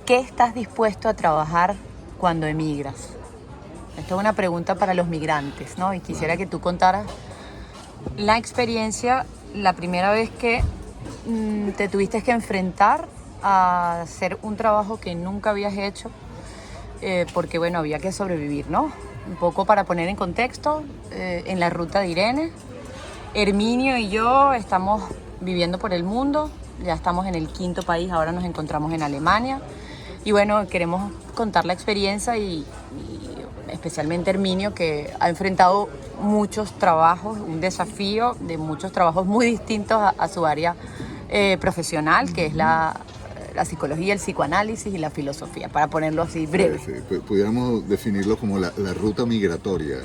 qué estás dispuesto a trabajar cuando emigras? Esta es una pregunta para los migrantes, ¿no? Y quisiera que tú contaras la experiencia, la primera vez que te tuviste que enfrentar a hacer un trabajo que nunca habías hecho, porque bueno, había que sobrevivir, ¿no? Un poco para poner en contexto, en la ruta de Irene, Herminio y yo estamos viviendo por el mundo, ya estamos en el 5.º país, ahora nos encontramos en Alemania, y bueno, queremos contar la experiencia y especialmente Herminio, que ha enfrentado muchos trabajos, un desafío de muchos trabajos muy distintos a su área profesional, que es la psicología, el psicoanálisis y la filosofía, para ponerlo así breve. Sí, pudiéramos definirlo como la ruta migratoria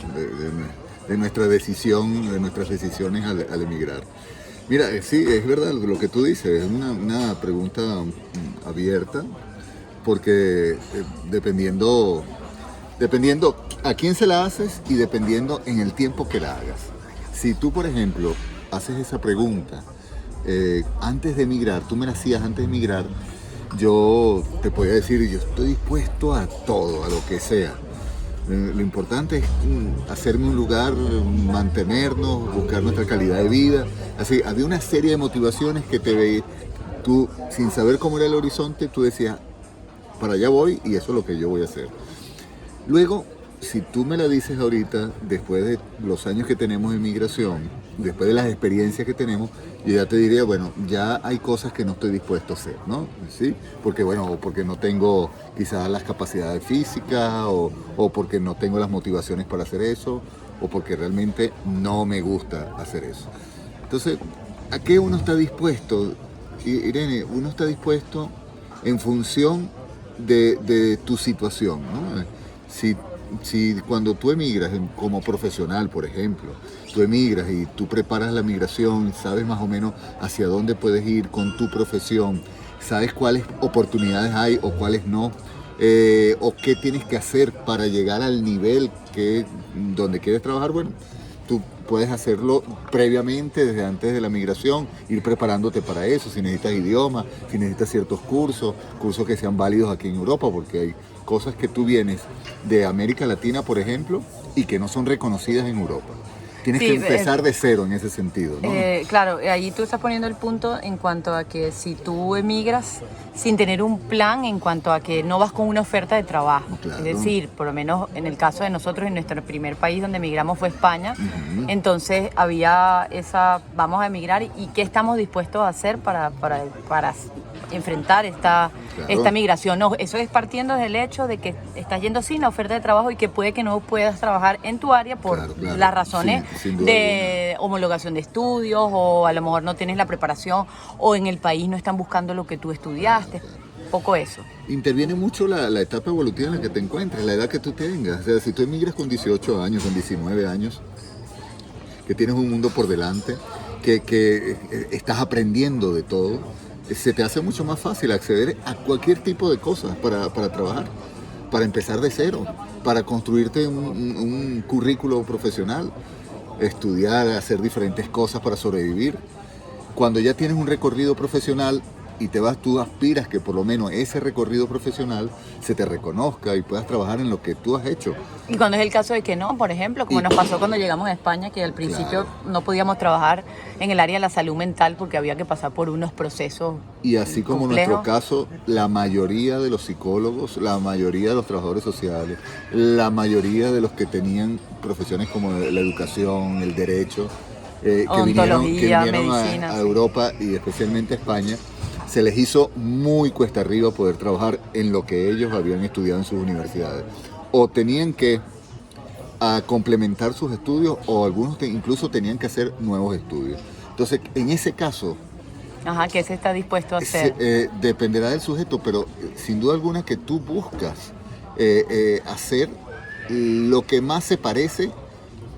de nuestra decisión, de nuestras decisiones al emigrar. Mira, sí, es verdad lo que tú dices, es una pregunta abierta, porque dependiendo a quién se la haces y dependiendo en el tiempo que la hagas. Si tú, por ejemplo, haces esa pregunta antes de emigrar, tú me la hacías antes de emigrar, yo te podía decir, yo estoy dispuesto a todo, a lo que sea. Lo importante es hacerme un lugar, mantenernos, buscar nuestra calidad de vida. Así, había una serie de motivaciones que tú, sin saber cómo era el horizonte, tú decías, para allá voy y eso es lo que yo voy a hacer. Luego, si tú me la dices ahorita, después de los años que tenemos en migración, después de las experiencias que tenemos, yo ya te diría, bueno, ya hay cosas que no estoy dispuesto a hacer, ¿no? ¿Sí? Porque, bueno, porque no tengo quizás las capacidades físicas, o porque no tengo las motivaciones para hacer eso, o porque realmente no me gusta hacer eso. Entonces, ¿a qué uno está dispuesto? Irene, uno está dispuesto en función de tu situación, ¿no? Si cuando tú emigras como profesional, por ejemplo, tú emigras y tú preparas la migración, sabes más o menos hacia dónde puedes ir con tu profesión, sabes cuáles oportunidades hay o cuáles no, o qué tienes que hacer para llegar al nivel donde quieres trabajar, bueno, tú puedes hacerlo previamente, desde antes de la migración, ir preparándote para eso, si necesitas idiomas, si necesitas ciertos cursos que sean válidos aquí en Europa, porque hay cosas que tú vienes de América Latina, por ejemplo, y que no son reconocidas en Europa. Tienes que empezar de cero en ese sentido, ¿no? Claro, ahí tú estás poniendo el punto en cuanto a que si tú emigras sin tener un plan, en cuanto a que no vas con una oferta de trabajo. Claro. Es decir, por lo menos en el caso de nosotros, en nuestro primer país donde emigramos fue España, entonces había vamos a emigrar y qué estamos dispuestos a hacer para enfrentar esta migración. No, eso es partiendo del hecho de que estás yendo sin la oferta de trabajo y que puede que no puedas trabajar en tu área por las razones de homologación de estudios, o a lo mejor no tienes la preparación, o en el país no están buscando lo que tú estudiaste. Poco eso. Interviene mucho la etapa evolutiva en la que te encuentres, la edad que tú tengas. O sea, si tú emigras con 18 años, con 19 años, que tienes un mundo por delante, que estás aprendiendo de todo, se te hace mucho más fácil acceder a cualquier tipo de cosas para trabajar, para empezar de cero, para construirte un currículo profesional, estudiar, hacer diferentes cosas para sobrevivir. Cuando ya tienes un recorrido profesional y tú aspiras que por lo menos ese recorrido profesional se te reconozca y puedas trabajar en lo que tú has hecho. Y cuando es el caso de que no, por ejemplo, como nos pasó cuando llegamos a España, que al principio no podíamos trabajar en el área de la salud mental porque había que pasar por unos procesos y así como complejos. En nuestro caso, la mayoría de los psicólogos, la mayoría de los trabajadores sociales, la mayoría de los que tenían profesiones como la educación, el derecho, que vinieron medicina, a Europa y especialmente a España, se les hizo muy cuesta arriba poder trabajar en lo que ellos habían estudiado en sus universidades. O tenían que complementar sus estudios, o algunos incluso tenían que hacer nuevos estudios. Entonces, en ese caso... ¿Qué se está dispuesto a hacer? Dependerá del sujeto, pero sin duda alguna que tú buscas hacer lo que más se parece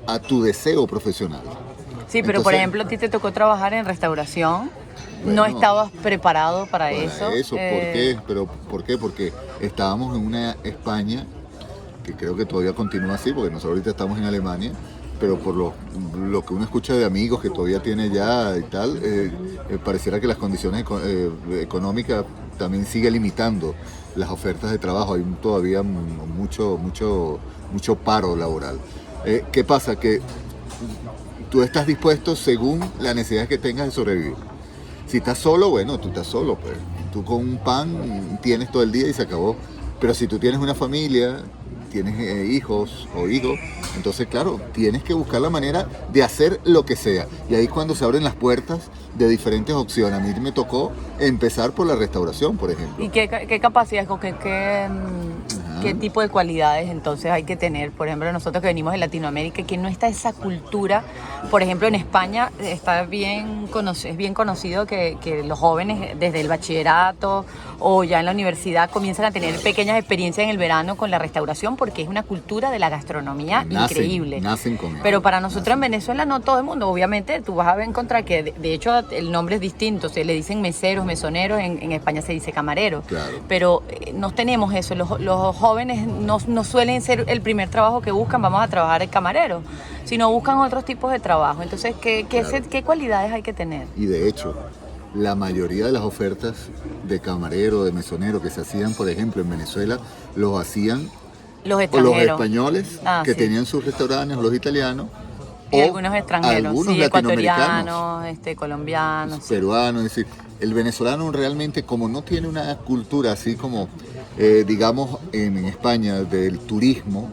a tu deseo profesional. Sí, pero por ejemplo, a ti te tocó trabajar en restauración. Bueno, no estabas preparado para eso. ¿Por qué? ¿Por qué? Porque estábamos en una España que creo que todavía continúa así, porque nosotros ahorita estamos en Alemania, pero por lo que uno escucha de amigos que todavía tiene ya y tal, pareciera que las condiciones económicas también sigue limitando las ofertas de trabajo. Hay todavía mucho paro laboral. ¿Qué pasa? Que tú estás dispuesto según la necesidad que tengas de sobrevivir. Si estás solo, bueno, tú estás solo, pues. Tú con un pan tienes todo el día y se acabó. Pero si tú tienes una familia, tienes hijos o hijos, entonces claro, tienes que buscar la manera de hacer lo que sea. Y ahí cuando se abren las puertas de diferentes opciones. A mí me tocó empezar por la restauración, por ejemplo. ¿Y qué capacidades, qué tipo de cualidades entonces hay que tener? Por ejemplo, nosotros que venimos de Latinoamérica, que no está esa cultura. Por ejemplo, en España es bien conocido que los jóvenes desde el bachillerato o ya en la universidad comienzan a tener pequeñas experiencias en el verano con la restauración, porque es una cultura de la gastronomía increíble. Nacen con Pero para nosotros en Venezuela no todo el mundo. Obviamente tú vas a encontrar que de hecho el nombre es distinto. Se le dicen meseros, mesoneros, en España se dice camarero. Claro. Pero no tenemos eso. Los jóvenes no suelen ser el primer trabajo que buscan, vamos a trabajar el camarero, sino buscan otros tipos de trabajo. Entonces, ¿qué cualidades hay que tener? Y de hecho, la mayoría de las ofertas de camarero, de mesonero que se hacían, por ejemplo, en Venezuela, los hacían los españoles que sí. tenían sus restaurantes, los italianos, y algunos extranjeros, algunos sí, latinoamericanos, ecuatorianos, colombianos, peruanos. Es decir, el venezolano realmente, como no tiene una cultura así como, digamos, en España del turismo.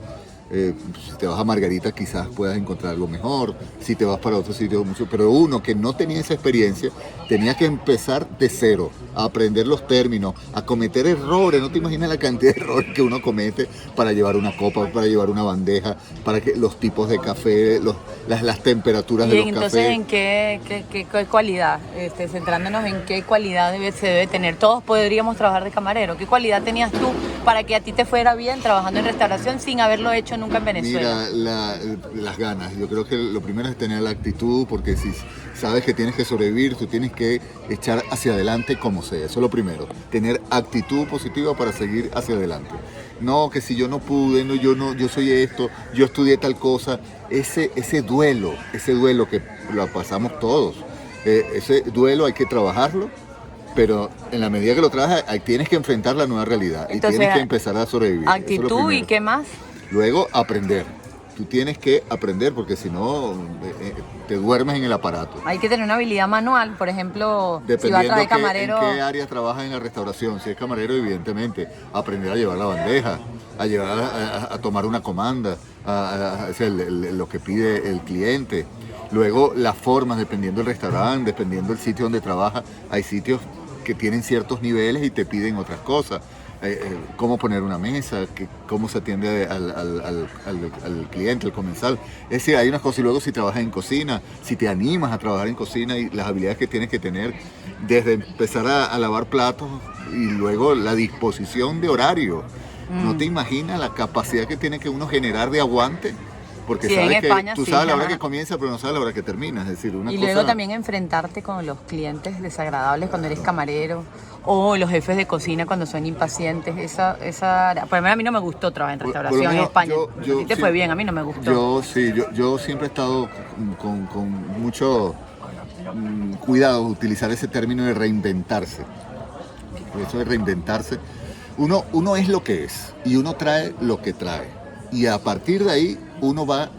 Si te vas a Margarita quizás puedas encontrar algo mejor, si te vas para otro sitio mucho, pero uno que no tenía esa experiencia tenía que empezar de cero, a aprender los términos, a cometer errores. No te imaginas la cantidad de errores que uno comete para llevar una copa, para llevar una bandeja, para que los tipos de café, las temperaturas de los cafés. Y entonces, ¿en qué cualidad? Centrándonos en qué cualidad se debe tener. Todos podríamos trabajar de camarero. ¿Qué cualidad tenías tú para que a ti te fuera bien trabajando en restauración sin haberlo hecho nunca en Venezuela? Mira, las ganas. Yo creo que lo primero es tener la actitud, porque si sabes que tienes que sobrevivir, tú tienes que echar hacia adelante como sea. Eso es lo primero. Tener actitud positiva para seguir hacia adelante. No, que si yo no pude, yo soy esto, yo estudié tal cosa. Ese duelo que lo pasamos todos. Ese duelo hay que trabajarlo. Pero en la medida que lo trabajas, tienes que enfrentar la nueva realidad. Entonces, y tienes que empezar a sobrevivir. Actitud y qué más. Luego, aprender. Tú tienes que aprender, porque si no, te duermes en el aparato. Hay que tener una habilidad manual, por ejemplo, dependiendo si va a traer camarero. En qué área trabajas en la restauración. Si es camarero, evidentemente, aprender a llevar la bandeja, a tomar una comanda, lo que pide el cliente. Luego, las formas, dependiendo del restaurante, dependiendo del sitio donde trabajas. Hay sitios que tienen ciertos niveles y te piden otras cosas. Cómo poner una mesa, cómo se atiende al cliente, al comensal. Es decir, hay unas cosas. Y luego, si trabajas en cocina, si te animas a trabajar en cocina, y las habilidades que tienes que tener, desde empezar a lavar platos y luego la disposición de horario. No te imaginas la capacidad que tiene que uno generar de aguante. Porque sí, sabes España, tú sabes la hora que comienza, pero no sabes la hora que termina. Es decir, y luego también enfrentarte con los clientes desagradables cuando eres camarero, o los jefes de cocina cuando son impacientes. Por lo menos a mí no me gustó trabajar en restauración en España. A ti te fue bien, a mí no me gustó. Yo siempre he estado con mucho cuidado de utilizar ese término de reinventarse. Eso de reinventarse. Uno es lo que es y uno trae lo que trae. Y a partir de ahí uno va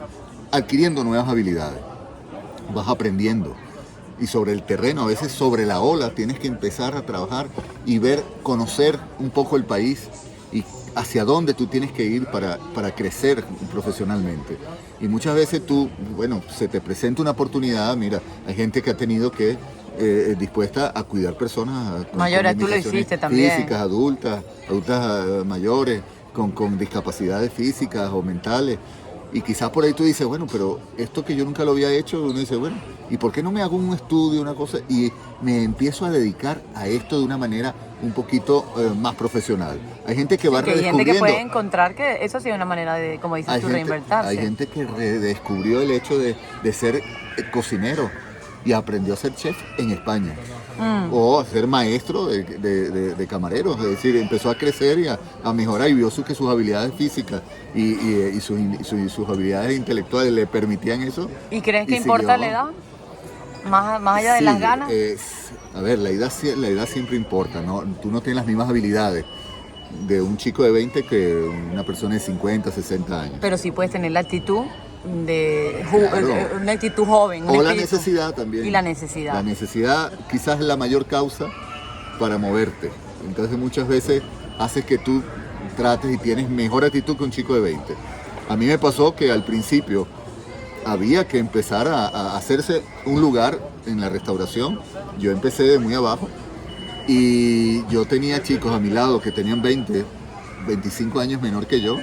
adquiriendo nuevas habilidades, vas aprendiendo. Y sobre el terreno, a veces sobre la ola, tienes que empezar a trabajar y conocer un poco el país y hacia dónde tú tienes que ir para crecer profesionalmente. Y muchas veces se te presenta una oportunidad. Mira, hay gente que ha tenido que dispuesta a cuidar personas mayores, tú lo hiciste también. Físicas, adultas mayores, con discapacidades físicas o mentales. Y quizás por ahí tú dices, bueno, pero esto que yo nunca lo había hecho, uno dice, bueno, ¿y por qué no me hago un estudio, una cosa? Y me empiezo a dedicar a esto de una manera un poquito más profesional. Hay gente que va redescubriendo. Hay gente que puede encontrar que eso sí es una manera de, como dices tú, reinventarse. Hay gente que redescubrió el hecho de ser cocinero. y aprendió a ser chef en España. O a ser maestro de camareros, es decir, empezó a crecer y a mejorar y vio que sus habilidades físicas y sus habilidades intelectuales le permitían eso. ¿Y crees que importa la edad? Más allá de las ganas. A ver, la edad siempre importa, ¿no? Tú no tienes las mismas habilidades de un chico de 20 que una persona de 50, 60 años. Pero sí puedes tener la actitud Claro. una actitud joven. O la necesidad también. Y la necesidad. La necesidad quizás es la mayor causa para moverte. Entonces muchas veces hace que tú trates y tienes mejor actitud que un chico de 20. A mí me pasó que al principio había que empezar a hacerse un lugar en la restauración. Yo empecé de muy abajo y yo tenía chicos a mi lado que tenían 20, 25 años menor que yo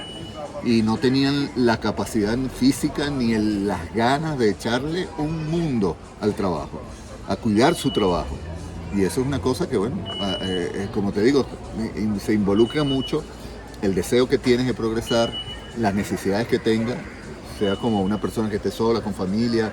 y no tenían la capacidad física ni las ganas de echarle un mundo al trabajo, a cuidar su trabajo. Y eso es una cosa que, bueno, como te digo, se involucra mucho el deseo que tienes de progresar, las necesidades que tengas, sea como una persona que esté sola, con familia,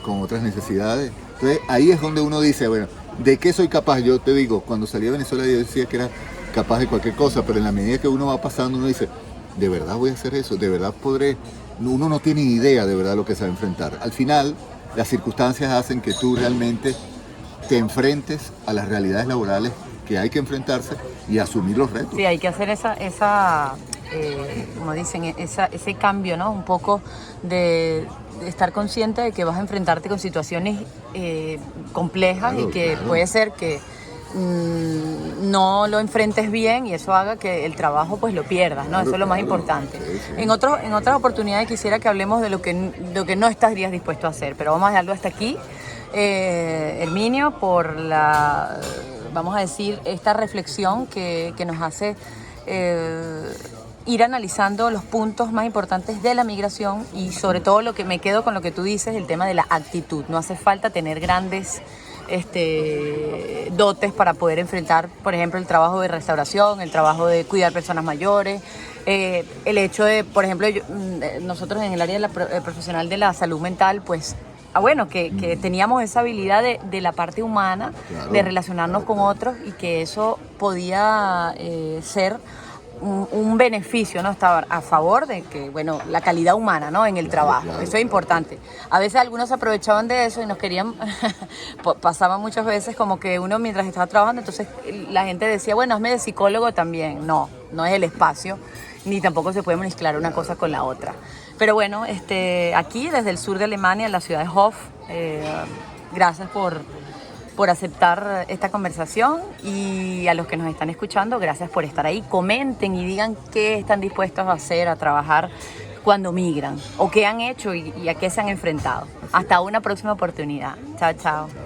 con otras necesidades. Entonces ahí es donde uno dice, bueno, ¿de qué soy capaz? Yo te digo, cuando salí de Venezuela yo decía que era capaz de cualquier cosa, pero en la medida que uno va pasando uno dice, ¿de verdad voy a hacer eso? ¿De verdad podré? Uno no tiene ni idea de verdad lo que se va a enfrentar. Al final, las circunstancias hacen que tú realmente te enfrentes a las realidades laborales que hay que enfrentarse y asumir los retos. Sí, hay que hacer como dicen, ese cambio, ¿no? Un poco de estar consciente de que vas a enfrentarte con situaciones complejas, claro, y que claro, puede ser que no lo enfrentes bien y eso haga que el trabajo pues lo pierdas, ¿no? Claro, eso es lo más importante. Sí, sí. En otras oportunidades quisiera que hablemos de lo que no estarías dispuesto a hacer, pero vamos a dejarlo hasta aquí. Herminio, por vamos a decir, esta reflexión que nos hace ir analizando los puntos más importantes de la migración y sobre todo lo que me quedo con lo que tú dices, el tema de la actitud. No hace falta tener grandes dotes para poder enfrentar, por ejemplo, el trabajo de restauración, el trabajo de cuidar personas mayores, el hecho de, por ejemplo, nosotros en el área profesional de la salud mental, pues, bueno, que teníamos esa habilidad de la parte humana, claro, de relacionarnos con otros y que eso podía ser un beneficio, ¿no? Estar a favor de que, bueno, la calidad humana, ¿no? En el trabajo, claro, eso es importante. A veces algunos se aprovechaban de eso y nos querían, pasaba muchas veces como que uno mientras estaba trabajando, entonces la gente decía, bueno, hazme de psicólogo también. No es el espacio, ni tampoco se puede mezclar una cosa con la otra. Pero bueno, aquí desde el sur de Alemania, en la ciudad de Hof, gracias por aceptar esta conversación y a los que nos están escuchando, gracias por estar ahí. Comenten y digan qué están dispuestos a hacer, a trabajar cuando migran o qué han hecho y a qué se han enfrentado. Hasta una próxima oportunidad. Chao, chao.